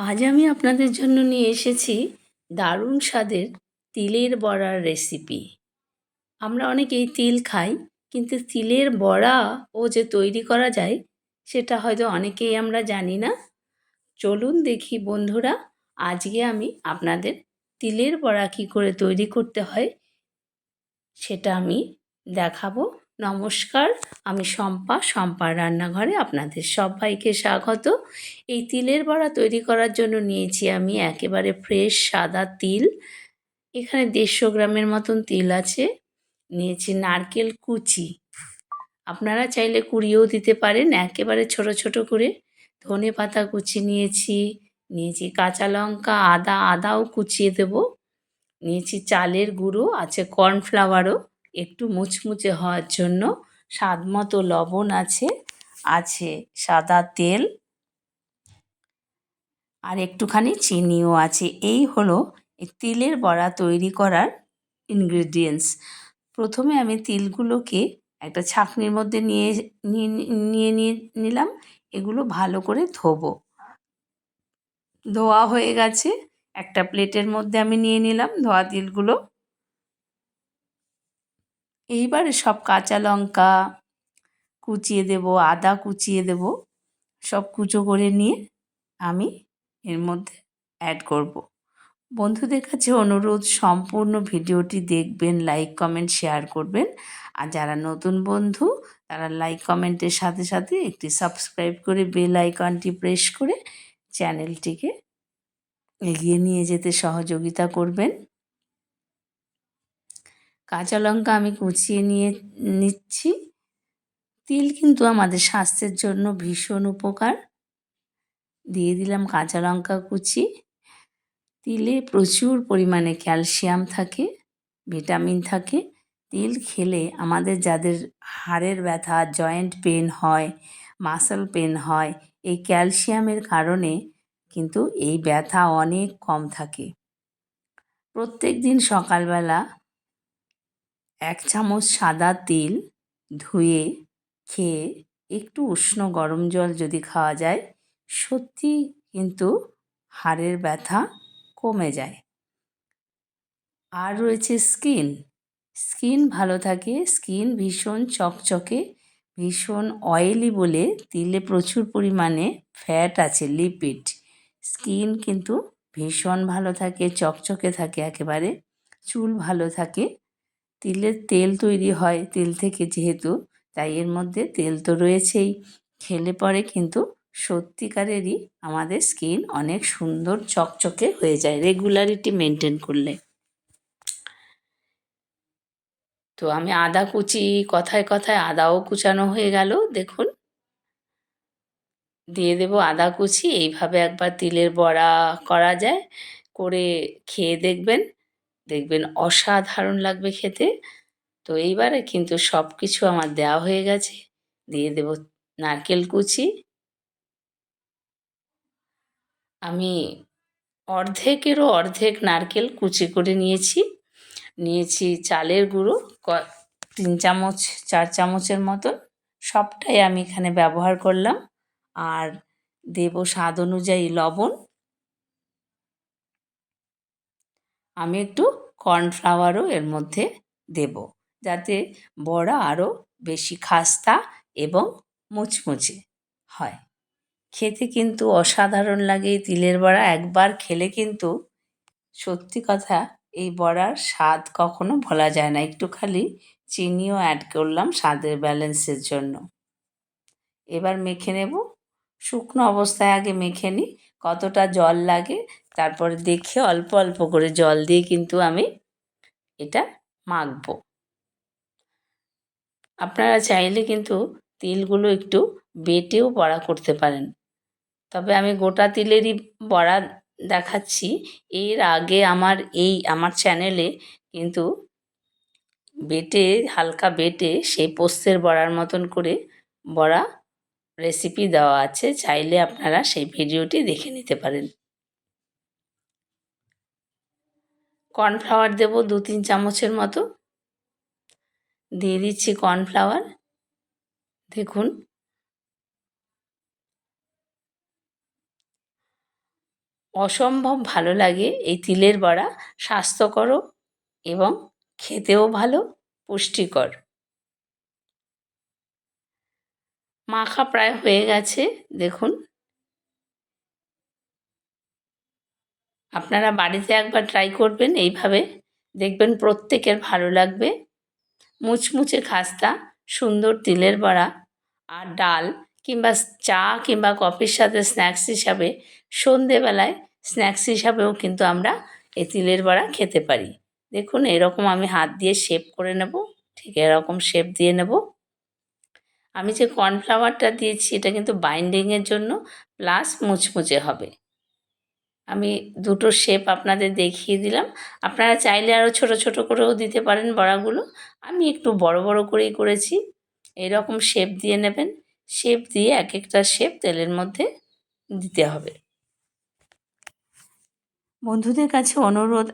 আজ আমি আপনাদের জন্য নিয়ে এসেছি দারুণ স্বাদের তিলের বড়ার রেসিপি। আমরা অনেকেই তিল খাই, কিন্তু তিলের বড়াও যে তৈরি করা যায় সেটা হয়তো অনেকেই আমরা জানি না। চলুন দেখি বন্ধুরা, আজকে আমি আপনাদের তিলের বড়া কী করে তৈরি করতে হয় সেটা আমি দেখাবো। নমস্কার, আমি শম্পার রান্নাঘরে আপনাদের সবাইকে স্বাগত। এই তিলের বড়া তৈরি করার জন্য নিয়েছি আমি একেবারে ফ্রেশ সাদা তিল। এখানে 150 গ্রামের মতন তিল আছে। নিয়েছি নারকেল কুচি, আপনারা চাইলে কুড়িয়েও দিতে পারেন একেবারে ছোট ছোট করে। ধনে পাতা কুচি নিয়েছি কাঁচা লঙ্কা, আদাও কুচিয়ে দেবো। নিয়েছি চালের গুঁড়ো, আছে কর্নফ্লাওয়ারও একটু মুচমুচে হওয়ার জন্য, স্বাদ মতো লবণ আছে সাদা তেল, আর একটুখানি চিনিও আছে। এই হলো এই তিলের বড়া তৈরি করার ইনগ্রেডিয়েন্টস। প্রথমে আমি তিলগুলোকে একটা ছাঁকনির মধ্যে নিয়ে নিলাম। এগুলো ভালো করে ধোবো। ধোয়া হয়ে গেছে, একটা প্লেটের মধ্যে আমি নিয়ে নিলাম ধোয়া তিলগুলো। এইবারে সব কাঁচা লঙ্কা কুচিয়ে দেব, আদা কুচিয়ে দেব, সব কুচো করে নিয়ে আমি এর মধ্যে অ্যাড করব। বন্ধুদের কাছে অনুরোধ, সম্পূর্ণ ভিডিওটি দেখবেন, লাইক কমেন্ট শেয়ার করবেন। আর যারা নতুন বন্ধু তারা লাইক কমেন্টের সাথে সাথে একটি সাবস্ক্রাইব করে বেল আইকনটি প্রেস করে চ্যানেলটিকে এগিয়ে নিয়ে যেতে সহযোগিতা করবেন। কাঁচা লঙ্কা আমি কুচিয়ে নিচ্ছি। তিল কিন্তু আমাদের স্বাস্থ্যের জন্য ভীষণ উপকার। দিয়ে দিলাম কাঁচা লঙ্কা কুচি। তিলে প্রচুর পরিমাণে ক্যালসিয়াম থাকে, ভিটামিন থাকে। তিল খেলে আমাদের যাদের হাড়ের ব্যথা, জয়েন্ট পেন হয়, মাসল পেন হয়, এই ক্যালসিয়ামের কারণে কিন্তু এই ব্যথা অনেক কম থাকে। প্রত্যেক দিন সকালবেলা 1 চামচ সাদা তিল ধুয়ে খেয়ে একটু উষ্ণ গরম জল যদি খাওয়া যায়, সত্যি কিন্তু হাড়ের ব্যথা কমে যায়। আর রয়েছে স্কিন ভালো থাকে। স্কিন ভীষণ চকচকে, ভীষণ অয়েলি বলে তিলে প্রচুর পরিমাণে ফ্যাট আছে, লিপিড। স্কিন কিন্তু ভীষণ ভালো থাকে, চকচকে থাকে একেবারে। চুল ভালো থাকে। তিলের তেল তৈরি হয় তিল থেকে যেহেতু, তাই এর মধ্যে তেল তো রয়েছেই। খেলে পরে কিন্তু সত্যিকারেরই আমাদের স্কিন অনেক সুন্দর চকচকে হয়ে যায় রেগুলারিটি মেনটেন করলে। তো আমি আদা কুচি, কথায় কথায় আদাও কুচানো হয়ে গেল দেখুন। দিয়ে দেবো আদা কুচি। এইভাবে একবার তিলের বড়া করা যায়, করে খেয়ে দেখবেন, দেখবেন অসাধারণ লাগবে খেতে। তো এইবারে কিন্তু সব কিছু আমার দেওয়া হয়ে গেছে। দিয়ে দেব নারকেল কুচি। আমি অর্ধেকেরও অর্ধেক নারকেল কুচি করে নিয়েছি চালের গুঁড়ো 3 চামচ 4 চামচের মতন, সবটাই আমি এখানে ব্যবহার করলাম। আর দেব স্বাদ অনুযায়ী লবণ। আমি একটু কর্নফ্লাওয়ারও এর মধ্যে দেব, যাতে বড়া আরও বেশি খাস্তা এবং মুচমুচে হয়। খেতে কিন্তু অসাধারণ লাগে এই তিলের বড়া। একবার খেলে কিন্তু সত্যি কথা এই বড়ার স্বাদ কখনো ভোলা যায় না। একটু খালি চিনিও অ্যাড করলাম স্বাদের ব্যালেন্সের জন্য। এবার মেখে নেব। শুকনো অবস্থায় আগে মেখে নিই, কতটা জল লাগে তারপরে দেখে অল্প অল্প করে জল দিয়ে কিন্তু আমি এটা মাখবো। আপনারা চাইলে কিন্তু তিলগুলো একটু বেটেও বড়া করতে পারেন, তবে আমি গোটা তিলেরই বড়া দেখাচ্ছি। এর আগে আমার চ্যানেলে কিন্তু হালকা বেটে সেই পোস্তের বড়ার মতন করে বড়া রেসিপি দেওয়া আছে, চাইলে আপনারা সেই ভিডিওটি দেখে নিতে পারেন। কর্নফ্লাওয়ার দেব 2-3 চামচের মতো। দিয়ে দিচ্ছি কর্নফ্লাওয়ার। দেখুন অসম্ভব ভালো লাগে এই তিলের বড়া, স্বাস্থ্যকরও এবং খেতেও ভালো, পুষ্টিকর। মাখা প্রায় হয়ে গেছে দেখুন। আপনারা বাড়িতে একবার ট্রাই করবেন এইভাবে, দেখবেন প্রত্যেকের ভালো লাগবে। মুচমুচে খাস্তা সুন্দর তিলের বড়া আর ডাল কিংবা চা কিংবা কফির সাথে স্ন্যাক্স হিসাবে, সন্ধেবেলায় স্ন্যাক্স হিসাবেও কিন্তু আমরা এই তিলের বড়া খেতে পারি। দেখুন এরকম আমি হাত দিয়ে শেপ করে নেব, ঠিক এরকম শেপ দিয়ে নেব। আমি যে কর্নফ্লাওয়ারটা দিয়েছি এটা কিন্তু বাইন্ডিংয়ের জন্য, প্লাস মুচমুচে হবে। আমি দুটো শেপ আপনাদের দেখিয়ে দিলাম। আপনারা চাইলে আরও ছোট ছোট করেও দিতে পারেন বড়াগুলো। আমি একটু বড় বড় করেই করেছি। এরকম শেপ দিয়ে নেবেন। শেপ দিয়ে এক একটা শেপ তেলের মধ্যে দিতে হবে। বন্ধুদের কাছে অনুরোধ,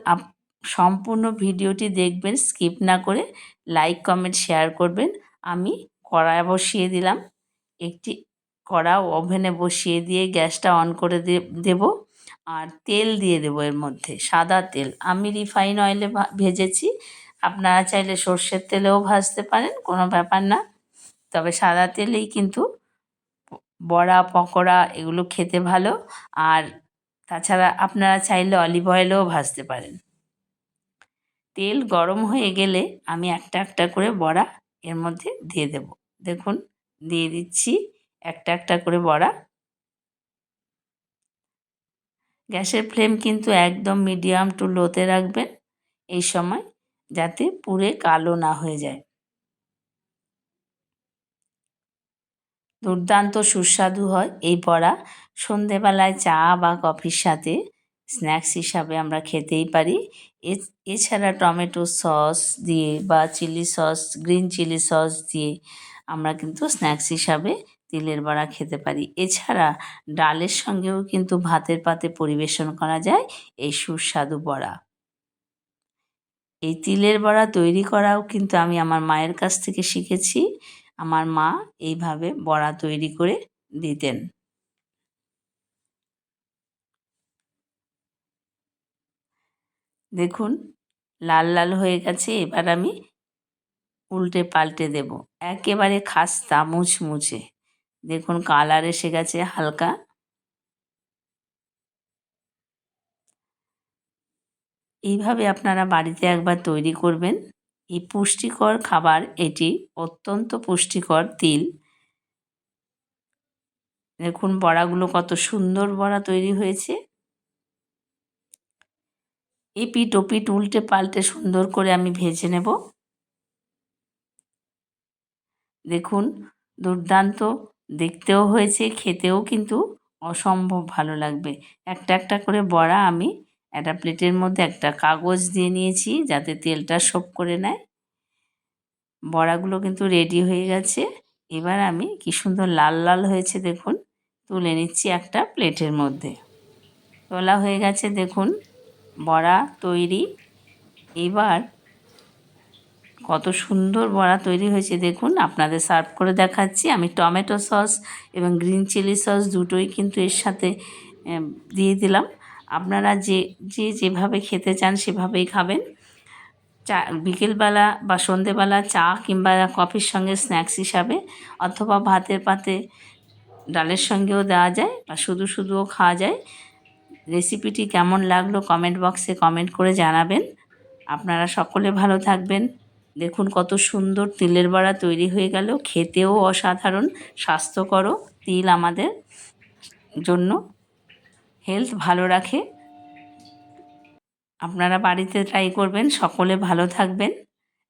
সম্পূর্ণ ভিডিওটি দেখবেন, স্কিপ না করে লাইক কমেন্ট শেয়ার করবেন। আমি কড়াই বসিয়ে দিলাম। একটি কড়া ওভেনে বসিয়ে দিয়ে গ্যাসটা অন করে দেব আর তেল দিয়ে দেবো এর মধ্যে, সাদা তেল। আমি রিফাইন অয়েলে ভেজেছি, আপনারা চাইলে সর্ষের তেলেও ভাজতে পারেন, কোনো ব্যাপার না। তবে সাদা তেলেই কিন্তু বড়া পকোড়া এগুলো খেতে ভালো। আর তাছাড়া আপনারা চাইলে অলিভ অয়েলেও ভাজতে পারেন। তেল গরম হয়ে গেলে আমি একটা একটা করে বড়া এর মধ্যে দিয়ে দেব। দেখুন দিয়ে দিচ্ছি একটা একটা করে বড়া। গ্যাসের ফ্লেম কিন্তু একদম মিডিয়াম টু লোতে রাখবেন এই সময়, যাতে পুড়ে কালো না হয়ে যায়। দুর্দান্ত সুস্বাদু হয় এই বড়া। সন্ধেবেলায় চা বা কফির সাথে স্ন্যাক্স হিসাবে আমরা খেতেই পারি। এছাড়া টমেটো সস দিয়ে বা chilli sauce, green chilli sauce দিয়ে আমরা কিন্তু স্ন্যাক্স হিসাবে তিলের বড়া খেতে পারি। এছাড়া ডালের সঙ্গেও কিন্তু ভাতের পাতে পরিবেশন করা যায় এই সুস্বাদু বড়া। এই তিলের বড়া তৈরি করাও কিন্তু আমি আমার মায়ের কাছ থেকে শিখেছি। আমার মা এইভাবে বড়া তৈরি করে দিতেন। দেখুন লাল লাল হয়ে গেছে, এবার আমি উল্টে পাল্টে দেব। একেবারে খাস্তা মুচমুচে, দেখুন কালার এসে গেছে হালকা। এইভাবে আপনারা বাড়িতে একবার তৈরি করবেন। এই পুষ্টিকর খাবার, এটি অত্যন্ত পুষ্টিকর তিল। দেখুন বড়াগুলো কত সুন্দর বড়া তৈরি হয়েছে। এপিঠ ওপিঠ উল্টে পাল্টে সুন্দর করে আমি ভেজে নেব। দেখুন দুর্দান্ত দেখতেও হয়েছে, খেতেও কিন্তু অসম্ভব ভালো লাগবে। একটা একটা করে বড়া আমি একটা প্লেটের মধ্যে একটা কাগজ দিয়ে নিয়েছি যাতে তেলটা সোক করে নেয়। বড়াগুলো কিন্তু রেডি হয়ে গেছে। এবার আমি কি সুন্দর লাল লাল হয়েছে দেখুন, তুলে নিচ্ছি একটা প্লেটের মধ্যে। তোলা হয়ে গেছে দেখুন, বড়া তৈরি। এবার কত সুন্দর বড়া তৈরি হয়েছে দেখুন, আপনাদের সার্ভ করে দেখাচ্ছি। আমি টমেটো সস এবং গ্রিন চিলি সস দুটোই কিন্তু এর সাথে দিয়ে দিলাম। আপনারা যেভাবে খেতে চান সেভাবেই খাবেন। চা বিকেলবেলা বা সন্ধেবেলা চা কিংবা কফির সঙ্গে স্ন্যাক্স হিসাবে, অথবা ভাতের পাতে ডালের সঙ্গেও দেওয়া যায় বা শুধু শুধুও খাওয়া যায়। রেসিপিটি কেমন লাগলো কমেন্ট বক্সে কমেন্ট করে জানাবেন। আপনারা সকলে ভালো থাকবেন। দেখুন কত সুন্দর তিলের বড়া তৈরি হয়ে গেল, খেতেও অসাধারণ স্বাস্থ্যকরও। তিল আমাদের জন্য হেলথ ভালো রাখে। আপনারা বাড়িতে ট্রাই করবেন, সকলে ভালো থাকবেন।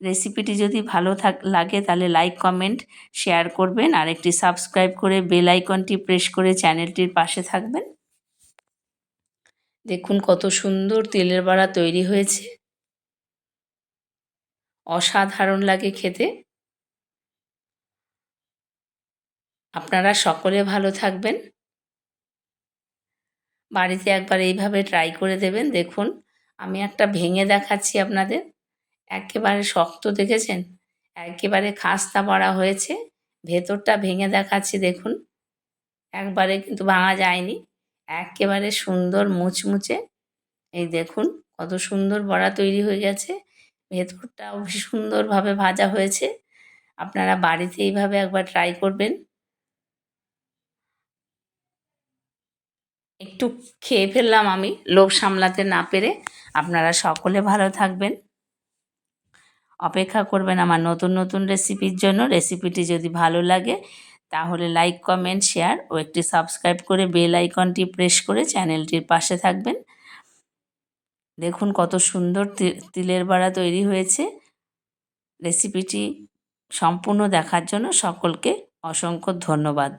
রেসিপিটি যদি ভালো লাগে তাহলে লাইক কমেন্ট শেয়ার করবেন আর একটি সাবস্ক্রাইব করে বেল আইকনটি প্রেস করে চ্যানেলটির পাশে থাকবেন। দেখুন কত সুন্দর তিলের বড়া তৈরি হয়েছে, অসাধারণ লাগে খেতে। আপনারা সকলে ভালো থাকবেন। বাড়িতে একবার এইভাবে ট্রাই করে দেবেন। দেখুন আমি একটা ভেঙে দেখাচ্ছি আপনাদের, একেবারে শক্ত দেখেছেন, একেবারে খাস্তা বড়া হয়েছে। ভেতরটা ভেঙে দেখাচ্ছি দেখুন, একবারে কিন্তু ভাঙা যায়নি, একেবারে সুন্দর মুচমুচে। এই দেখুন কত সুন্দর বড়া তৈরি হয়ে গেছে। ভেতরটাও সুন্দরভাবে ভাজা হয়েছে। আপনারা বাড়িতে এইভাবে একবার ট্রাই করবেন। একটু খেয়ে ফেললাম আমি লোভ সামলাতে না পেরে। আপনারা সকলে ভালো থাকবেন। অপেক্ষা করবেন আমার নতুন নতুন রেসিপির জন্য। রেসিপিটি যদি ভালো লাগে তাহলে লাইক, কমেন্ট, শেয়ার ও একটি সাবস্ক্রাইব করে বেল আইকনটি প্রেস করে চ্যানেলটির পাশে থাকবেন। দেখুন কত সুন্দর তিলের বড়া তৈরি হয়েছে। রেসিপিটি সম্পূর্ণ দেখার জন্য সকলকে অসংখ্য ধন্যবাদ।